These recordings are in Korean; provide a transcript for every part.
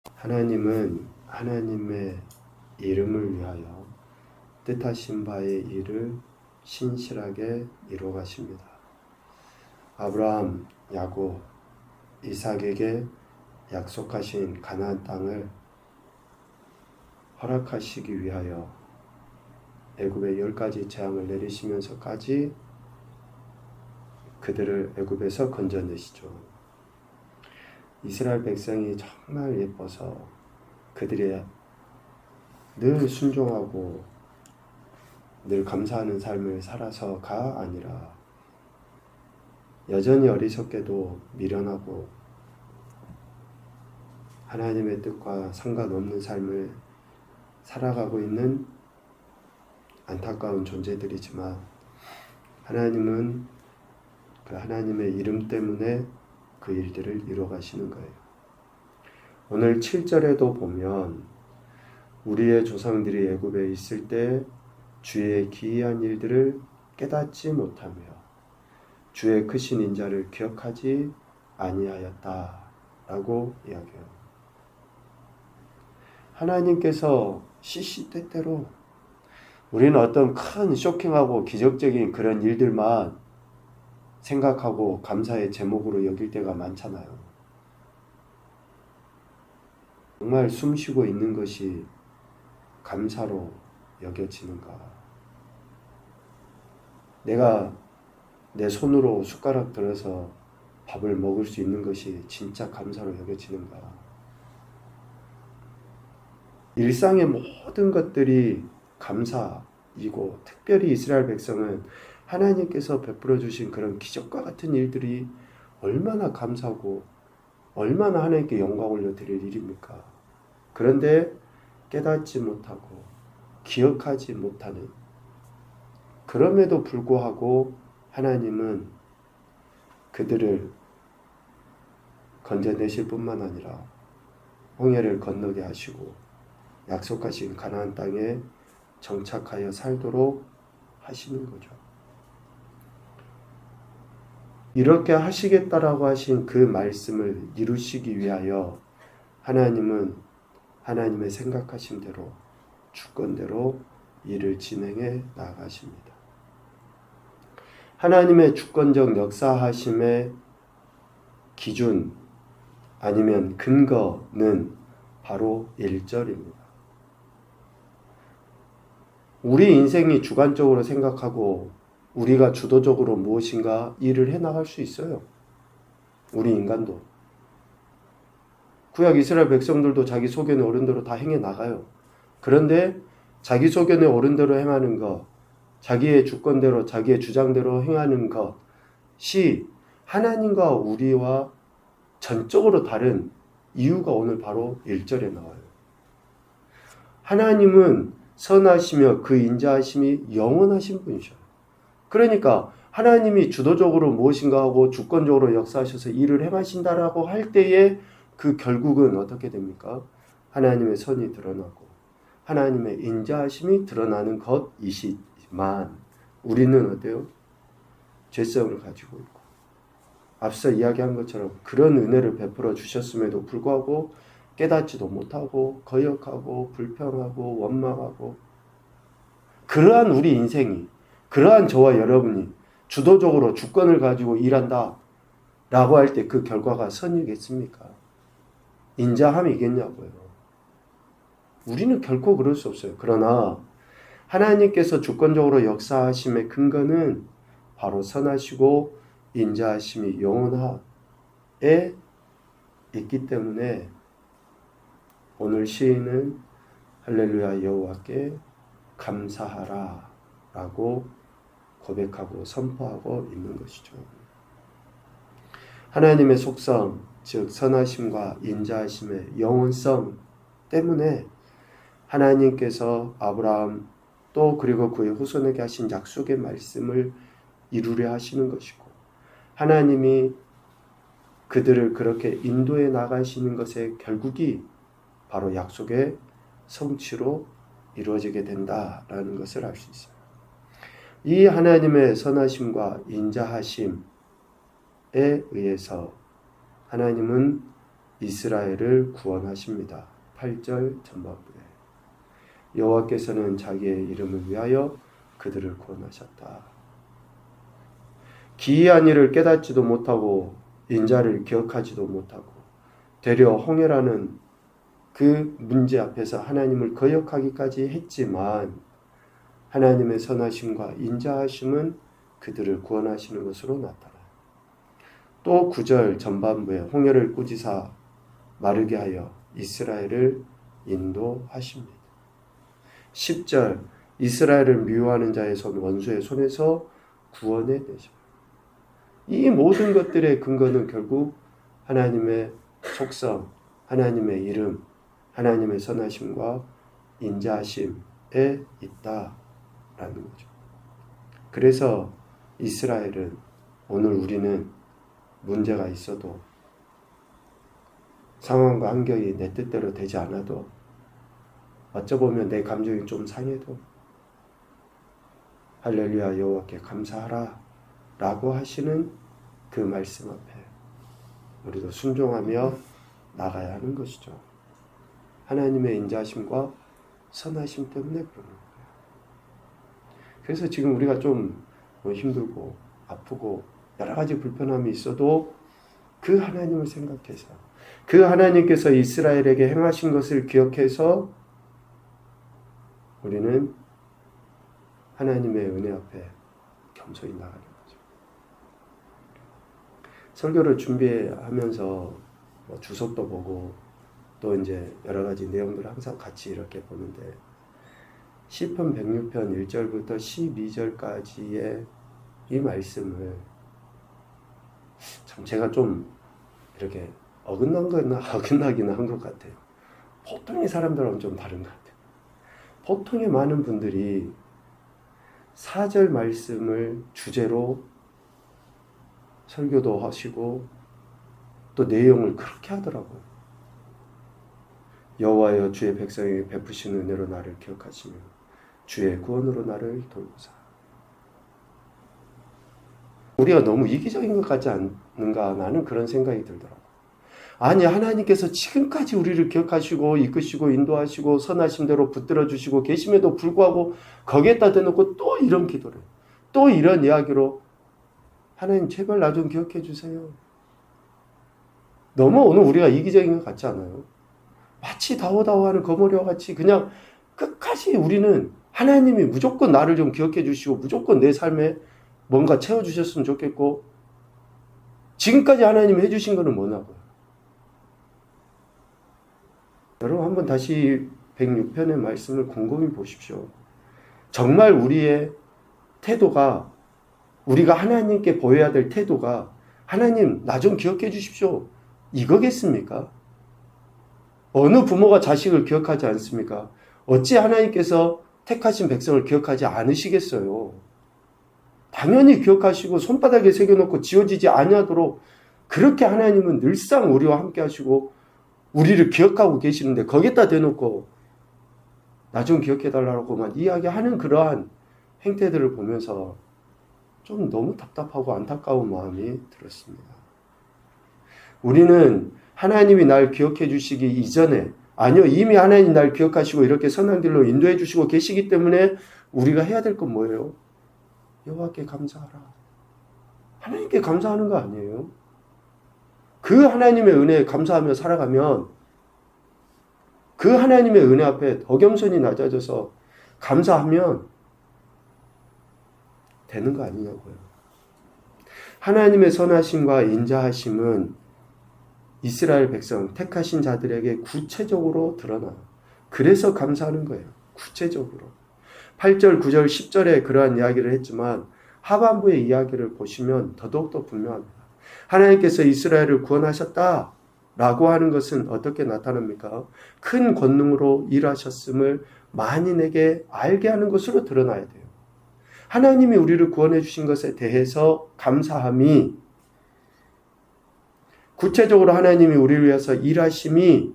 하나님은 하나님의 이름을 위하여 뜻하신 바의 일을 신실하게 이루어 가십니다. 아브라함, 야곱, 이삭에게 약속하신 가나안 땅을 허락하시기 위하여 애굽에 10가지 재앙을 내리시면서까지 그들을 애굽에서 건져내시죠. 이스라엘 백성이 정말 예뻐서 그들이 늘 순종하고 늘 감사하는 삶을 살아서가 아니라 여전히 어리석게도 미련하고 하나님의 뜻과 상관없는 삶을 살아가고 있는 안타까운 존재들이지만 하나님은 그 하나님의 이름 때문에 그 일들을 이루어 가시는 거예요. 오늘 7절에도 보면 우리의 조상들이 애굽에 있을 때 주의 기이한 일들을 깨닫지 못하며 주의 크신 인자를 기억하지 아니하였다라고 이야기해요. 하나님께서 시시때때로 우리는 어떤 큰 쇼킹하고 기적적인 그런 일들만 생각하고 감사의 제목으로 여길 때가 많잖아요. 정말 숨쉬고 있는 것이 감사로 여겨지는가? 내가 내 손으로 숟가락 들어서 밥을 먹을 수 있는 것이 진짜 감사로 여겨지는가? 일상의 모든 것들이 감사이고 특별히 이스라엘 백성은 하나님께서 베풀어 주신 그런 기적과 같은 일들이 얼마나 감사하고 얼마나 하나님께 영광 올려드릴 일입니까? 그런데 깨닫지 못하고 기억하지 못하는, 그럼에도 불구하고 하나님은 그들을 건져내실 뿐만 아니라 홍해를 건너게 하시고 약속하신 가나안 땅에 정착하여 살도록 하시는 거죠. 이렇게 하시겠다라고 하신 그 말씀을 이루시기 위하여 하나님은 하나님의 생각하신 대로 주권대로 일을 진행해 나가십니다. 하나님의 주권적 역사하심의 기준 아니면 근거는 바로 1절입니다. 우리 인생이 주관적으로 생각하고 우리가 주도적으로 무엇인가 일을 해나갈 수 있어요. 우리 인간도. 구약 이스라엘 백성들도 자기 소견에 오른 대로 다 행해 나가요. 그런데 자기 소견에 오른 대로 행하는 것, 자기의 주권대로 자기의 주장대로 행하는 것이 하나님과 우리와 전적으로 다른 이유가 오늘 바로 1절에 나와요. 하나님은 선하시며 그 인자하심이 영원하신 분이셔요. 그러니까 하나님이 주도적으로 무엇인가 하고 주권적으로 역사하셔서 일을 행하신다라고 할 때에 그 결국은 어떻게 됩니까? 하나님의 선이 드러나고 하나님의 인자하심이 드러나는 것이지만 우리는 어때요? 죄성을 가지고 있고 앞서 이야기한 것처럼 그런 은혜를 베풀어 주셨음에도 불구하고 깨닫지도 못하고 거역하고 불평하고 원망하고, 그러한 우리 인생이, 그러한 저와 여러분이 주도적으로 주권을 가지고 일한다 라고 할 때 그 결과가 선이겠습니까? 인자함이겠냐고요. 우리는 결코 그럴 수 없어요. 그러나 하나님께서 주권적으로 역사하심의 근거는 바로 선하시고 인자하심이 영원하에 있기 때문에 오늘 시인은 할렐루야 여호와께 감사하라 라고 고백하고 선포하고 있는 것이죠. 하나님의 속성, 즉 선하심과 인자하심의 영원성 때문에 하나님께서 아브라함 또 그리고 그의 후손에게 하신 약속의 말씀을 이루려 하시는 것이고, 하나님이 그들을 그렇게 인도해 나가시는 것의 결국이 바로 약속의 성취로 이루어지게 된다라는 것을 알 수 있어요. 이 하나님의 선하심과 인자하심에 의해서 하나님은 이스라엘을 구원하십니다. 8절 전반부에 여호와께서는 자기의 이름을 위하여 그들을 구원하셨다. 기이한 일을 깨닫지도 못하고 인자를 기억하지도 못하고 되려 홍해라는 그 문제 앞에서 하나님을 거역하기까지 했지만 하나님의 선하심과 인자하심은 그들을 구원하시는 것으로 나타나요. 또 9절 전반부에 홍해를 꾸짖어 마르게 하여 이스라엘을 인도하십니다. 10절 이스라엘을 미워하는 자의 손 원수의 손에서 구원해 내십니다. 이 모든 것들의 근거는 결국 하나님의 속성, 하나님의 이름, 하나님의 선하심과 인자하심에 있다라는 거죠. 그래서 이스라엘은 오늘 우리는 문제가 있어도 상황과 환경이 내 뜻대로 되지 않아도 어쩌보면 내 감정이 좀 상해도 할렐루야 여호와께 감사하라 라고 하시는 그 말씀 앞에 우리도 순종하며 나가야 하는 것이죠. 하나님의 인자하심과 선하심 때문에 그러는 거예요. 그래서 지금 우리가 좀 힘들고 아프고 여러 가지 불편함이 있어도 그 하나님을 생각해서 그 하나님께서 이스라엘에게 행하신 것을 기억해서 우리는 하나님의 은혜 앞에 겸손히 나가는 거죠. 설교를 준비하면서 주석도 보고 또 이제 여러 가지 내용들을 항상 같이 이렇게 보는데 시편 106편 1절부터 12절까지의 이 말씀을 참 제가 좀 이렇게 어긋나기는 한 것 같아요. 보통의 사람들하고는 좀 다른 것 같아요. 보통의 많은 분들이 4절 말씀을 주제로 설교도 하시고 또 내용을 그렇게 하더라고요. 여호와여 주의 백성에게 베푸신 은혜로 나를 기억하시며 주의 구원으로 나를 돌보사. 우리가 너무 이기적인 것 같지 않는가 나는 그런 생각이 들더라고요. 아니 하나님께서 지금까지 우리를 기억하시고 이끄시고 인도하시고 선하신 대로 붙들어 주시고 계심에도 불구하고 거기에다 대놓고 또 이런 기도를 또 이런 이야기로 하나님 제발 나 좀 기억해 주세요. 너무 오늘 우리가 이기적인 것 같지 않아요? 마치 다오다오하는 거머리와 같이 그냥 끝까지 우리는 하나님이 무조건 나를 좀 기억해 주시고 무조건 내 삶에 뭔가 채워주셨으면 좋겠고 지금까지 하나님이 해주신 거는 뭐냐고요. 여러분 한번 다시 106편의 말씀을 곰곰이 보십시오. 정말 우리의 태도가 우리가 하나님께 보여야 될 태도가 하나님 나 좀 기억해 주십시오. 이거겠습니까? 어느 부모가 자식을 기억하지 않습니까? 어찌 하나님께서 택하신 백성을 기억하지 않으시겠어요? 당연히 기억하시고 손바닥에 새겨놓고 지워지지 아니하도록 그렇게 하나님은 늘상 우리와 함께 하시고 우리를 기억하고 계시는데 거기에다 대놓고 나 좀 기억해달라고만 이야기하는 그러한 행태들을 보면서 좀 너무 답답하고 안타까운 마음이 들었습니다. 우리는 하나님이 날 기억해 주시기 이전에 아니요 이미 하나님 날 기억하시고 이렇게 선한 길로 인도해 주시고 계시기 때문에 우리가 해야 될 건 뭐예요? 여호와께 감사하라. 하나님께 감사하는 거 아니에요? 그 하나님의 은혜에 감사하며 살아가면 그 하나님의 은혜 앞에 더 겸손히 낮아져서 감사하면 되는 거 아니냐고요. 하나님의 선하심과 인자하심은 이스라엘 백성 택하신 자들에게 구체적으로 드러나요. 그래서 감사하는 거예요. 구체적으로. 8절, 9절, 10절에 그러한 이야기를 했지만 하반부의 이야기를 보시면 더더욱더 분명합니다. 하나님께서 이스라엘을 구원하셨다라고 하는 것은 어떻게 나타납니까? 큰 권능으로 일하셨음을 만인에게 알게 하는 것으로 드러나야 돼요. 하나님이 우리를 구원해 주신 것에 대해서 감사함이 구체적으로 하나님이 우리를 위해서 일하심이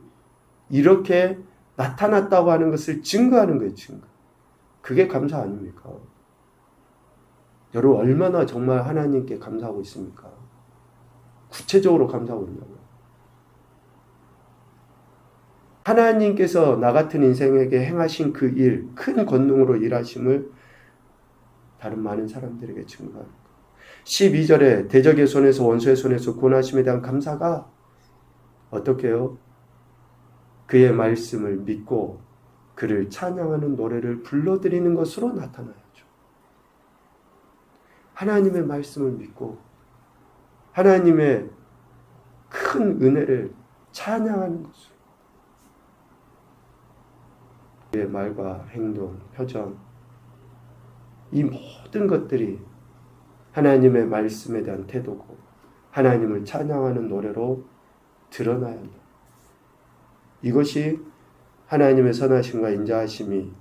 이렇게 나타났다고 하는 것을 증거하는 거예요. 증거. 그게 감사 아닙니까? 여러분 얼마나 정말 하나님께 감사하고 있습니까? 구체적으로 감사하고 있냐고요. 하나님께서 나 같은 인생에게 행하신 그 일, 큰 권능으로 일하심을 다른 많은 사람들에게 증거하는 것. 12절에 대적의 손에서 원수의 손에서 구원하심에 대한 감사가 어떻게 해요? 그의 말씀을 믿고 그를 찬양하는 노래를 불러드리는 것으로 나타나야죠. 하나님의 말씀을 믿고 하나님의 큰 은혜를 찬양하는 것으로 그의 말과 행동, 표정 이 모든 것들이 하나님의 말씀에 대한 태도고 하나님을 찬양하는 노래로 드러나야 한다. 이것이 하나님의 선하심과 인자하심이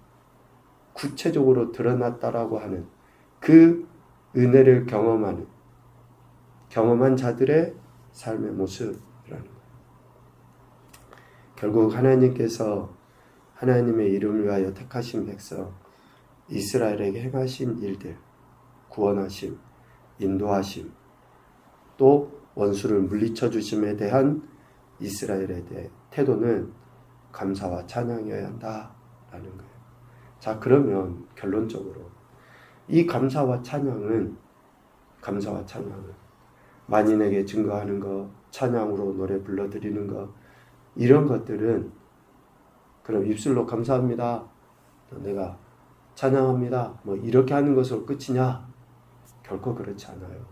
구체적으로 드러났다라고 하는 그 은혜를 경험한 자들의 삶의 모습이라는 거예요. 결국 하나님께서 하나님의 이름을 위하여 택하신 백성 이스라엘에게 행하신 일들, 구원하심, 인도하심, 또 원수를 물리쳐 주심에 대한 이스라엘에 대해 태도는 감사와 찬양이어야 한다라는 거예요. 자, 그러면 결론적으로 이 감사와 찬양은 만인에게 증거하는 것, 찬양으로 노래 불러드리는 것, 이런 것들은 그럼 입술로 감사합니다, 내가 찬양합니다, 뭐 이렇게 하는 것으로 끝이냐? 결코 그렇지 않아요.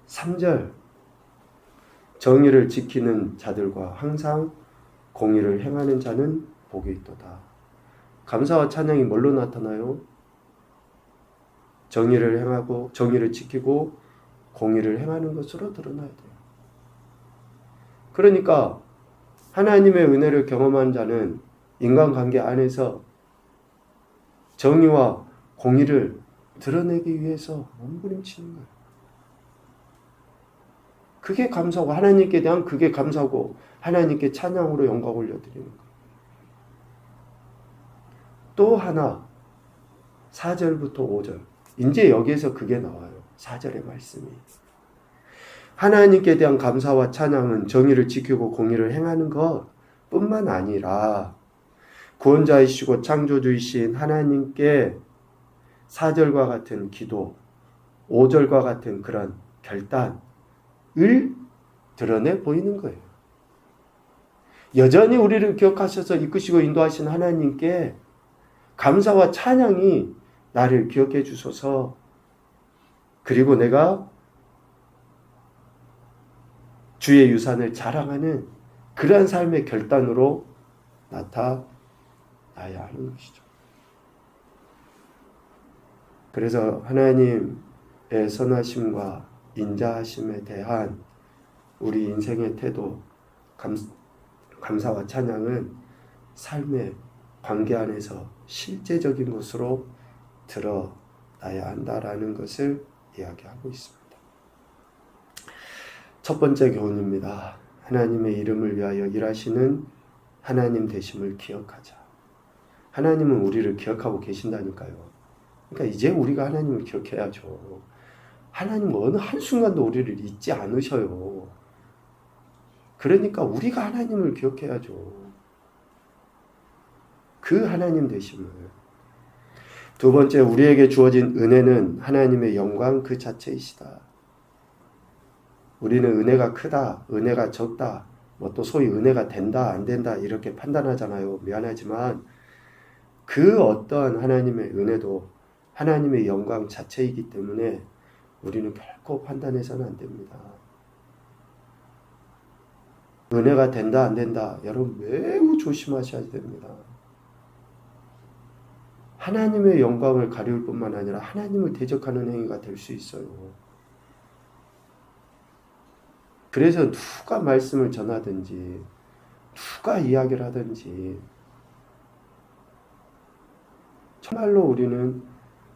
3절 정의를 지키는 자들과 항상 공의를 행하는 자는 복이 있도다. 감사와 찬양이 뭘로 나타나요? 정의를 행하고 정의를 지키고 공의를 행하는 것으로 드러나야 돼요. 그러니까 하나님의 은혜를 경험한 자는 인간관계 안에서 정의와 공의를 드러내기 위해서 몸부림치는 거예요. 그게 감사고 하나님께 대한 그게 감사고 하나님께 찬양으로 영광 올려드리는 거예요. 또 하나 4절부터 5절 이제 여기에서 그게 나와요. 4절의 말씀이 하나님께 대한 감사와 찬양은 정의를 지키고 공의를 행하는 것 뿐만 아니라 구원자이시고 창조주이신 하나님께 4절과 같은 기도 5절과 같은 그런 결단을 드러내 보이는 거예요. 여전히 우리를 기억하셔서 이끄시고 인도하신 하나님께 감사와 찬양이 나를 기억해 주소서. 그리고 내가 주의 유산을 자랑하는 그러한 삶의 결단으로 나타나야 하는 것이죠. 그래서 하나님의 선하심과 인자하심에 대한 우리 인생의 태도, 감사와 찬양은 삶의 관계 안에서 실제적인 것으로 드러나야 한다라는 것을 이야기하고 있습니다. 첫 번째 교훈입니다. 하나님의 이름을 위하여 일하시는 하나님 되심을 기억하자. 하나님은 우리를 기억하고 계신다니까요. 그러니까 이제 우리가 하나님을 기억해야죠. 하나님은 어느 한순간도 우리를 잊지 않으셔요. 그러니까 우리가 하나님을 기억해야죠. 그 하나님 되심을. 두 번째, 우리에게 주어진 은혜는 하나님의 영광 그 자체이시다. 우리는 은혜가 크다, 은혜가 적다, 뭐 또 소위 은혜가 된다, 안 된다 이렇게 판단하잖아요. 미안하지만 그 어떠한 하나님의 은혜도 하나님의 영광 자체이기 때문에 우리는 결코 판단해서는 안 됩니다. 은혜가 된다, 안 된다, 여러분 매우 조심하셔야 됩니다. 하나님의 영광을 가리울 뿐만 아니라 하나님을 대적하는 행위가 될 수 있어요. 그래서 누가 말씀을 전하든지 누가 이야기를 하든지 정말로 우리는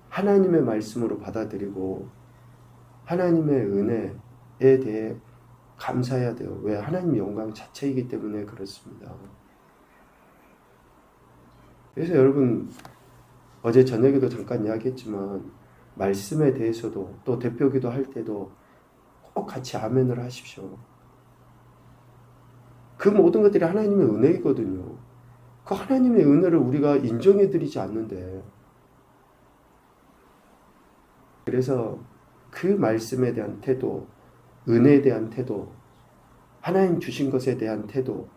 하나님의 말씀으로 받아들이고 하나님의 은혜에 대해 감사해야 돼요. 왜? 하나님의 영광 자체이기 때문에 그렇습니다. 그래서 여러분 어제 저녁에도 잠깐 이야기했지만 말씀에 대해서도 또 대표기도 할 때도 꼭 같이 아멘을 하십시오. 그 모든 것들이 하나님의 은혜이거든요. 그 하나님의 은혜를 우리가 인정해드리지 않는데, 그래서 그 말씀에 대한 태도, 은혜에 대한 태도, 하나님 주신 것에 대한 태도,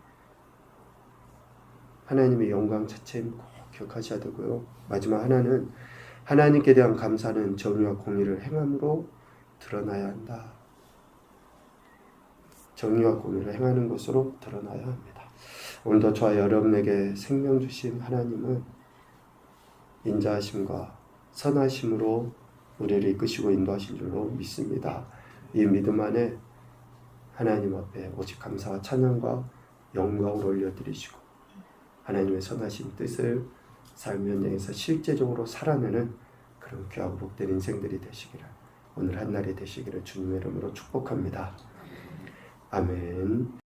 하나님의 영광 자체는 꼭 기억하셔야 되고요. 마지막 하나는 하나님께 대한 감사는 정의와 공의를 행함으로 드러나야 한다. 정의와 공의를 행하는 것으로 드러나야 합니다. 오늘도 저와 여러분에게 생명 주신 하나님은 인자하심과 선하심으로 우리를 이끄시고 인도하신 줄로 믿습니다. 이 믿음 안에 하나님 앞에 오직 감사와 찬양과 영광을 올려드리시고 하나님의 선하신 뜻을 삶 현장에서 실제적으로 살아내는 그런 귀하고 복된 인생들이 되시기를, 오늘 한날이 되시기를 주님의 이름으로 축복합니다. 아멘.